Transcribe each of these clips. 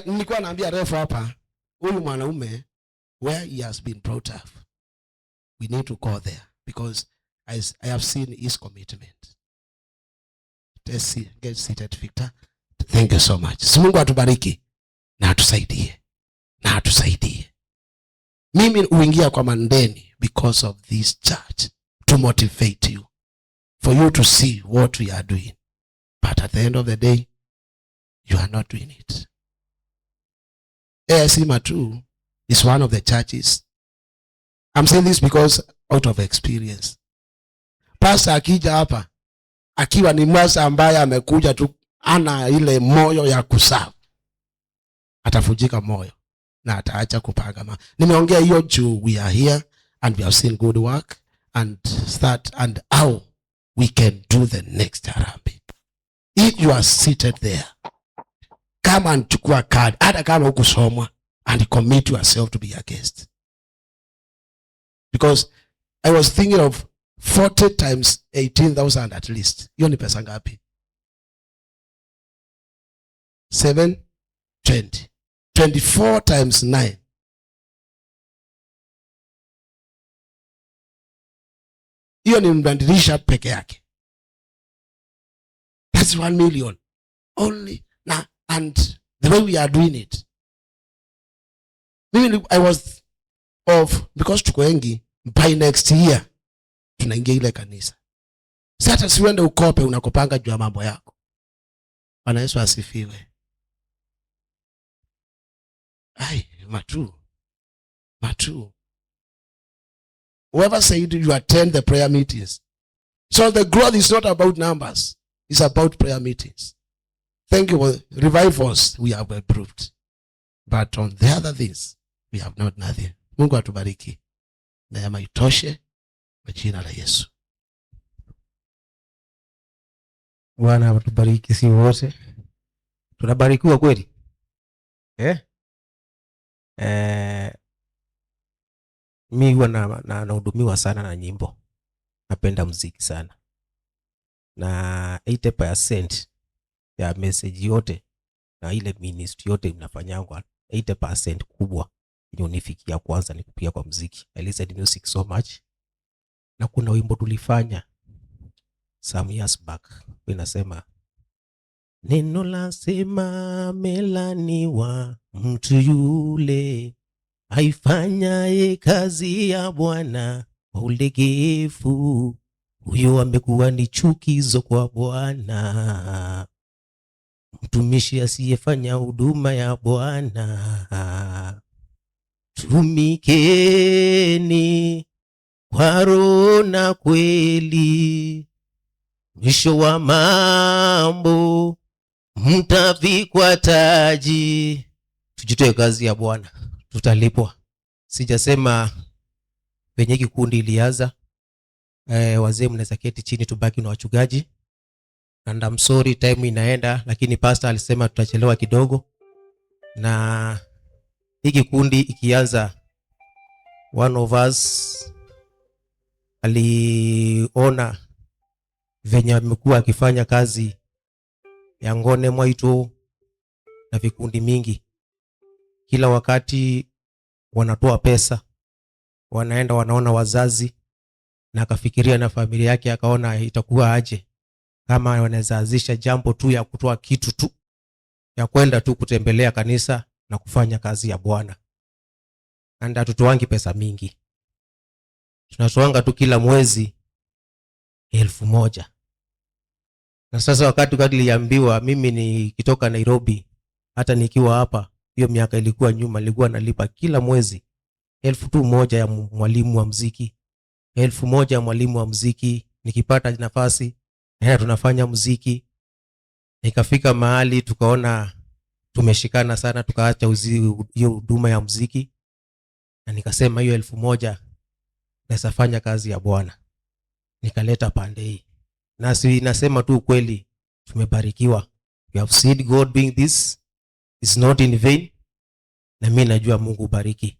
Nilikuwa naambia refu hapa, huyu mwanaume where he has been brought up, we need to go there because I have seen his commitment. Let's see, get seated, Victor. Thank you so much. Mungu atubariki na atusaidie. Na atusaidie. Mimi uingia kwa Mandeni because of this church to motivate you, for you to see what we are doing. But at the end of the day, you are not doing it. AIC Matu is one of the churches. I'm saying this because out of experience. Pastor akija hapa, akiwa ni mwasa ambaye amekuja tu ana ile moyo ya kusavu, atafujika moyo na ataacha kupanga. Nimeongea hiyo juu we are here and we have seen good work and start and how we can do the next Harambee. If you are seated there, come and chukua card, hata kama hukusomwa, and commit yourself to be a guest. Because I was thinking of 40 times 18,000 at least. Hiyo ni pesa ngapi? 7, 20. 24 times 9. Hiyo ni mbadilisha peke yake. That's 1 million. Only. Now, and the way we are doing it. Maybe I was of, because tuko wengi, by next year, tunaingia ile kanisa. Sasa siwende ukope unakopanga juu ya mambo yako. Bwana Yesu asifiwe. Ai, Matu. Whoever said you attend the prayer meetings. So the growth is not about numbers. It's about prayer meetings. Thank you for revivals we have approved. But on the other things, we have not nothing. Mungu atubariki. Neema itoshe kwa jina la Yesu. Bwana atubariki si wote. Tunabarikiwa kweli? Mimi huwa nahudumiwa sana na nyimbo. Napenda muziki sana. Na 80% ya message yote na ile ministry yote mnafanyangwa, 80% kubwa unifikia kwanza ni kupiga kwa muziki. I listen to music so much. Na kuna wimbo tulifanya some years back inasema, neno lasema melaniwa mtu yule haifanyaye kazi ya Bwana kwa ulegevu, huyo amekuwa ni chukizo kwa Bwana. Mtumishi asiyefanya huduma ya Bwana. Tumikeni kwa roho na kweli, mwisho wa mambo mtavikwa taji. Tujitoe kazi ya Bwana, tutalipwa. Sijasema penye kikundi ilianza, wazee mnaweza keti chini tubaki na wachungaji. And I'm sorry time inaenda, lakini pastor alisema tutachelewa kidogo. Na hiki kundi ikianza, one of us aliona venye amekuwa akifanya kazi ya Ngone Mwaito na vikundi mingi. Kila wakati wanatoa pesa, wanaenda wanaona wazazi, na akafikiria na familia yake, akaona itakuwa aje kama wanaweza anzisha jambo tu ya kutoa kitu tu ya kwenda tu kutembelea kanisa na kufanya kazi ya Bwana. Anda tutoangi pesa mingi. Tunatoanga tu kila mwezi 1,000. Na sasa wakati niliambiwa mimi nikitoka Nairobi, hata nikiwa hapa, hiyo miaka ilikuwa nyuma, nilikuwa nalipa kila mwezi 1,000 ya mwalimu wa muziki. 1,000 ya mwalimu wa muziki, nikipata nafasi na tunafanya muziki. Nikafika mahali tukaona tumeshikana sana, tukaacha hiyo huduma ya muziki. Na nikasema hiyo 1,000 naweza fanya kazi ya Bwana. Nikaleta pande hii. Na si nasema tu kweli, tumebarikiwa. We have seen God doing this. It's not in vain. Na mimi najua Mungu bariki.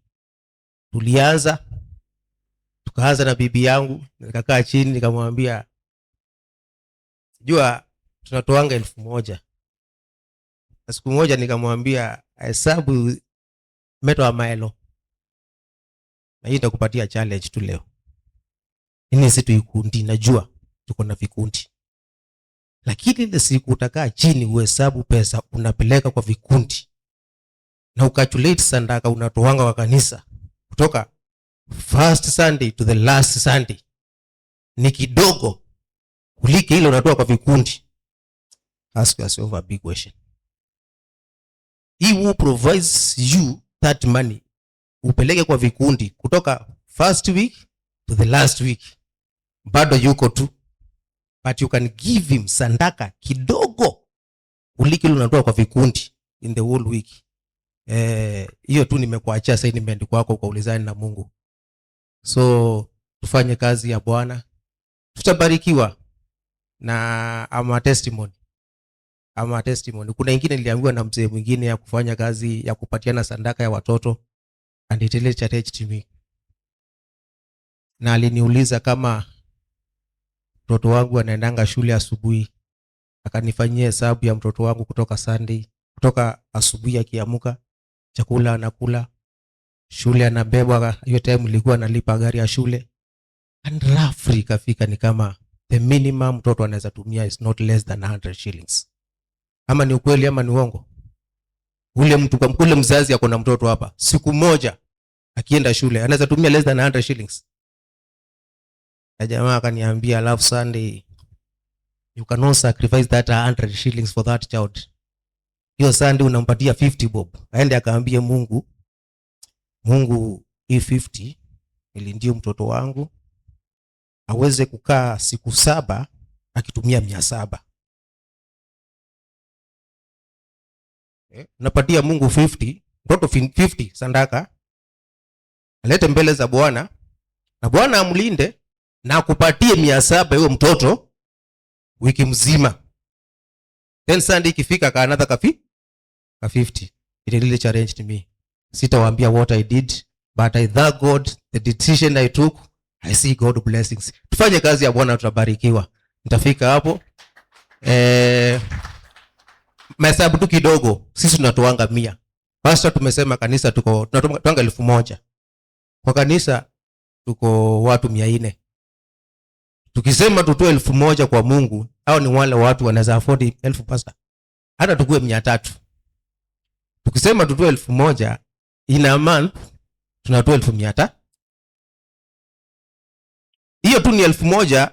Tukaanza na bibi yangu, nikakaa chini nikamwambia, jua tunatoanga 1,000. Na siku moja nikamwambia hesabu meto wa maelo. Na hii nitakupatia challenge tu leo. Ini situ ikundi, najua tuko na vikundi. Lakini ile siku utakaa chini uhesabu pesa unapeleka kwa vikundi. Na ukalculate sadaka unatoanga kwa kanisa. Kutoka first Sunday to the last Sunday. Ni kidogo kuliko ile unatoa kwa vikundi. Ask yourself a big question. He who provides you that money upeleke kwa vikundi kutoka first week to the last week, bado yuko tu, but you can give him sadaka kidogo kuliko ile unatoa kwa vikundi in the whole week. Hiyo tu nimekuachia assignment kwako kwa ulizani na Mungu. So tufanye kazi ya Bwana, tutabarikiwa. Na ama testimony. Kuna ingine niliambiwa na mzee mwingine ya kufanya kazi ya kupatiana sadaka ya watoto, and it really challenged me. Na aliniuliza kama mtoto wangu anaendanga shule asubuhi, akanifanyia hesabu ya mtoto wangu kutoka asubuhi akiamka, chakula anakula, shule anabebwa. Hiyo time nilikuwa nalipa gari ya shule, and roughly kafika ni kama the minimum mtoto anaweza tumia is not less than 100 shillings. Ama ni ukweli ama ni uongo? Ule mzazi ako na mtoto hapa, siku moja akienda shule anaweza tumia less than 100 shillings. Na jamaa akaniambia, love Sunday, you cannot sacrifice that 100 shillings for that child. Hiyo Sunday unampatia 50 bob. Aende akaambie Mungu, hii 50 ili ndio mtoto wangu aweze kukaa siku 7 akitumia 700. Unapatia Mungu 50, mtoto 50 sadaka, alete mbele za Bwana, na Bwana amlinde na akupatie 700 huyo mtoto wiki mzima. Then Sunday ikifika ka another ka 50. It really challenged me. Sitawaambia what I did, but I thank God the decision I took. I see God blessings. Tufanye kazi ya Bwana, tutabarikiwa. Nitafika hapo. Mahesabu tu kidogo, sisi tunatoanga 100. Pastor tumesema kanisa tunatoanga 1000. Kwa kanisa tuko watu 400. Tukisema tutoe 1000 kwa Mungu, hao ni wale watu wanaweza afford 1000 pastor. Hata tukue 300. Tukisema tutoe 1000 in a month, tunatoa 1500. Hiyo tu ni 1000.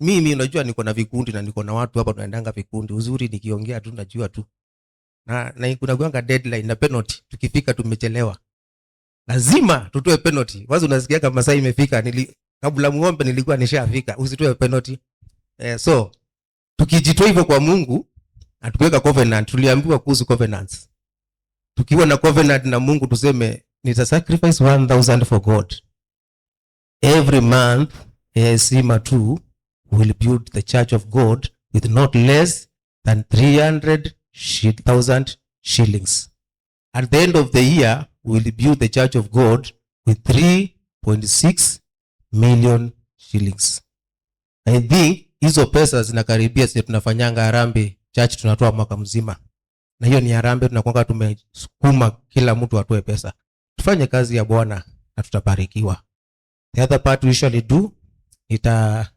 Mimi unajua niko na vikundi na niko na watu hapa tunaendanga vikundi. Uzuri nikiongea tu najua tu. Na kuna kuanga deadline na penalty. Tukifika tumechelewa, lazima tutoe penalty. Wazo unasikia kama saa imefika, kabla muombe nilikuwa nishafika, usitoe penalty. So tukijitoa hivyo kwa Mungu, atuweka covenant. Tuliambiwa kuhusu covenants. Tukiwa na covenant na Mungu tuseme nita sacrifice 1000 for God every month. Sima 2 will build the church of God with not less than 300,000 shillings. At the end of the year, we will build the church of God with 3.6 million shillings. I think hizo pesa zinakaribia sisi tunafanyanga harambee church, tunatoa mwaka mzima. Na hiyo ni harambee tunakuanga tumesukuma kila mtu atoe pesa. Tufanye kazi ya Bwana na tutabarikiwa. The other part we usually do, nitapatia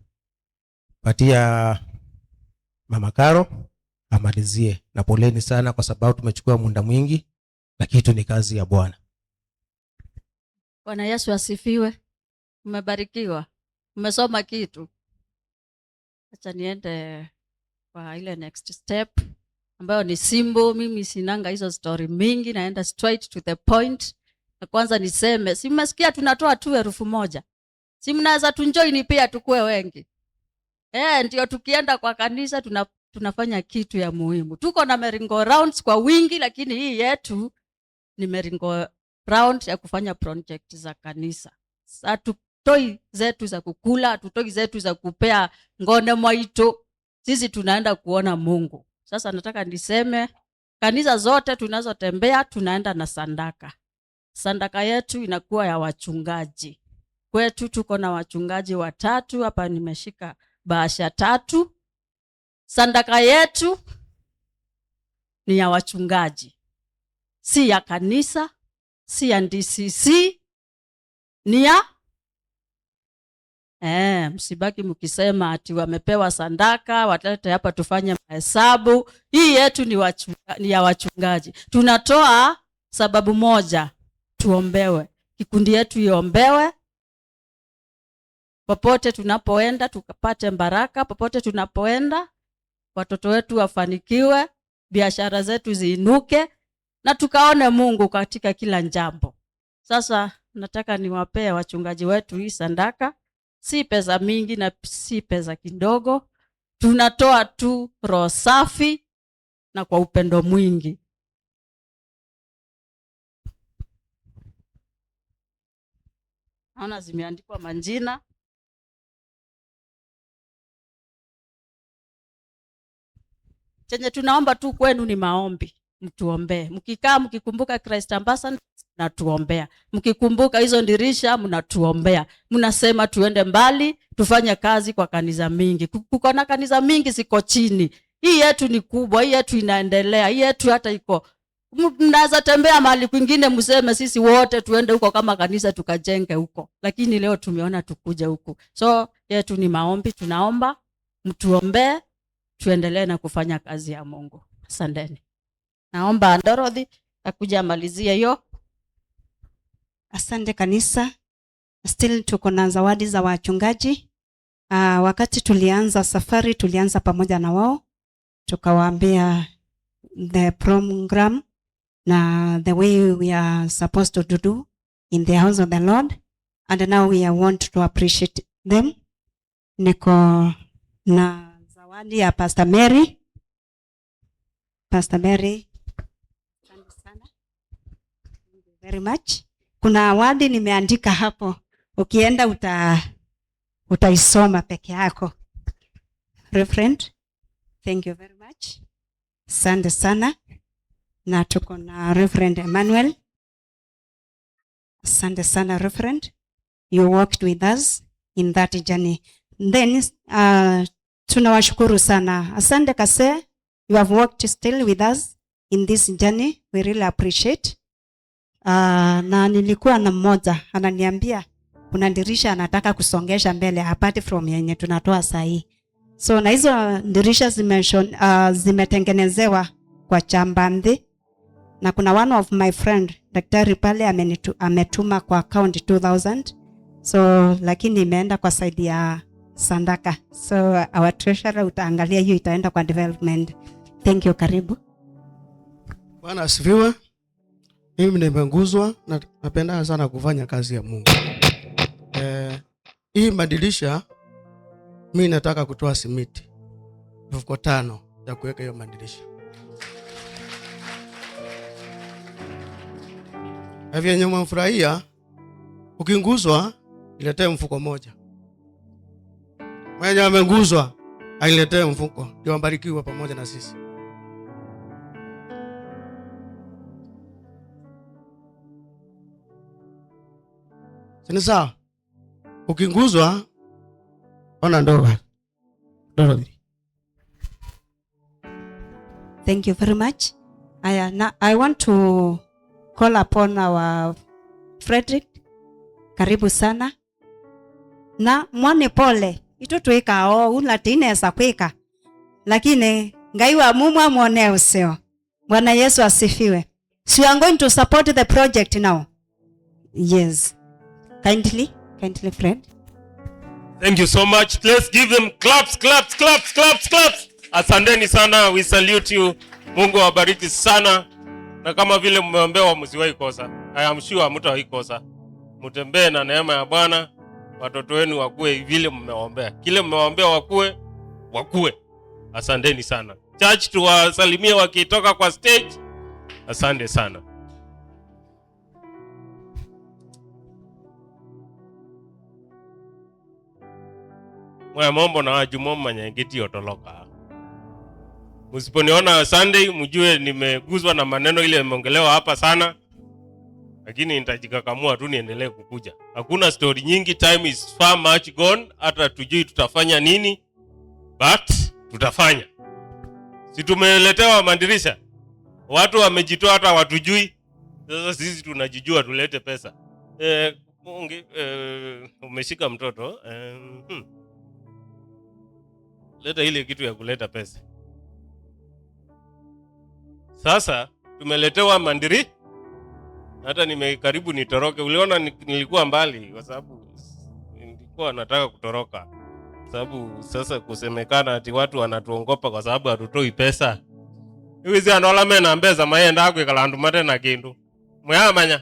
Mama Karo amalizie. Na poleni sana kwa sababu tumechukua muda mwingi, lakini tu ni kazi ya Bwana. Bwana Yesu asifiwe. Umebarikiwa. Umesoma kitu. Acha niende kwa ile next step ambayo ni simbo. Mimi sinanga hizo story mingi, naenda straight to the point. Na kwanza niseme, si mmesikia tunatoa tu 1000. Si mnaweza tunjoin pia tukue wengi. Ndio tukienda kwa kanisa tunafanya kitu ya muhimu. Tuko na meringo rounds kwa wingi, lakini hii yetu ni meringo round ya kufanya project za kanisa. Hatutoi zetu za kukula, hatutoi zetu za kupea ngone mwaito. Sisi tunaenda kuona Mungu. Sasa nataka niseme kanisa zote tunazotembea tunaenda na sadaka. Sadaka yetu inakuwa ya wachungaji. Kwetu tuko na wachungaji 3 hapa, nimeshika bahasha 3. Sadaka yetu ni ya wachungaji, si ya kanisa, si ya DCC, ni ya msibaki mkisema ati wamepewa sadaka watalete hapa tufanye mahesabu. Hii yetu ni ya wachungaji. Tunatoa sababu moja, tuombewe, kikundi yetu iombewe, popote tunapoenda tukapate baraka, popote tunapoenda watoto wetu wafanikiwe, biashara zetu ziinuke na tukaone Mungu katika kila jambo. Sasa nataka niwapee wachungaji wetu hii sadaka, si pesa mingi na si pesa kidogo. Tunatoa tu roho safi na kwa upendo mwingi. Naona zimeandikwa majina. Chenye tunaomba tu kwenu ni maombi. Mtuombee. Mkikaa mkikumbuka Christ Ambassador mnatuombea. Mkikumbuka hizo dirisha mnatuombea. Mnasema tuende mbali, tufanye kazi kwa kanisa mingi. Kuko na kanisa mingi ziko chini. Hii yetu ni kubwa, hii yetu inaendelea. Hii yetu hata iko. Mnaweza tembea mahali kwingine mseme sisi wote tuende huko kama kanisa tukajenge huko. Lakini leo tumeona tukuje huku. So yetu ni maombi, tunaomba mtuombee tuendelee na kufanya kazi ya Mungu. Asanteni. Naomba Dorothy akuja amalizie hiyo. Asante kanisa. Still tuko na zawadi za wachungaji. Wakati tulianza safari tulianza pamoja na wao. Tukawaambia the program na the way we are supposed to do in the house of the Lord, and now we want to appreciate them. Niko na zawadi ya Pastor Mary. Pastor Mary, asante sana. Thank you very much. Kuna awadi nimeandika hapo. Ukienda utaisoma peke yako. Reverend, thank you very much. Asante sana. Na tuko na Reverend Emmanuel. Asante sana Reverend. You walked with us in that journey. Then tunawashukuru sana. Asante Kase. You have walked still with us in this journey. We really appreciate. Na nilikuwa na mmoja ananiambia kuna dirisha anataka kusongesha mbele apart from yenye tunatoa sahi. So na hizo dirisha zimetengenezewa kwa Chambandi, na kuna one of my friend daktari pale ametuma kwa account 2000. So lakini imeenda kwa side ya Sandaka. So our treasurer utaangalia hiyo itaenda kwa development. Thank you, karibu. Bwana asifiwe. Mimi nimeguzwa na napenda sana kufanya kazi ya Mungu. Hii madirisha mimi nataka kutoa simiti mifuko 5 ya kuweka hiyo madirisha. Hivi nyuma mfurahia, ukinguzwa niletee mfuko moja. Mwenye amenguzwa ailetee mfuko. Ndio mbarikiwe pamoja na sisi. Sini sawa? Ukinguzwa ona ndoa. Dorothy. Thank you very much. I want to call upon our Frederick. Karibu sana. Na mwane pole. Ito tuika ulatine sa kweka. Lakini ngai wa mumwa mwone useo. Bwana Yesu asifiwe. So you are going to support the project now. Yes. Kindly friend. Thank you so much. Let's give them claps. Asanteni sana. We salute you. Mungu awabariki sana. Na kama vile mmeombewa msiwahi kosa. I am sure mtawahi kosa. Mtembee na neema ya Bwana. Watoto wenu wakue vile mmeombea. Kile mmeombea wakue. Asanteni sana. Church tuwasalimie wakitoka kwa stage. Asante sana. Mwa mombo na wajumoma nyangeti otoloka. Msiponiona Sunday mjue nimeguzwa na maneno ile imeongelewa hapa sana. Lakini nitajikakamua tu niendelee kukuja. Hakuna story nyingi, time is far much gone. Hata tujui tutafanya nini, but tutafanya. Si tumeletewa madirisha. Watu wamejitoa hata watujui. Sasa sisi tunajijua tulete pesa. Umeshika mtoto. Leta ile kitu ya kuleta pesa. Sasa tumeletewa mandiri. Hata nimekaribu nitoroke. Uliona nilikuwa mbali kwa sababu nilikuwa nataka kutoroka. Sababu sasa kusemekana ati watu wanatuongopa kwa sababu hatutoi pesa. Hizi anola mena mbeza maenda akwe kalandu mate na kindu. Mwamanya.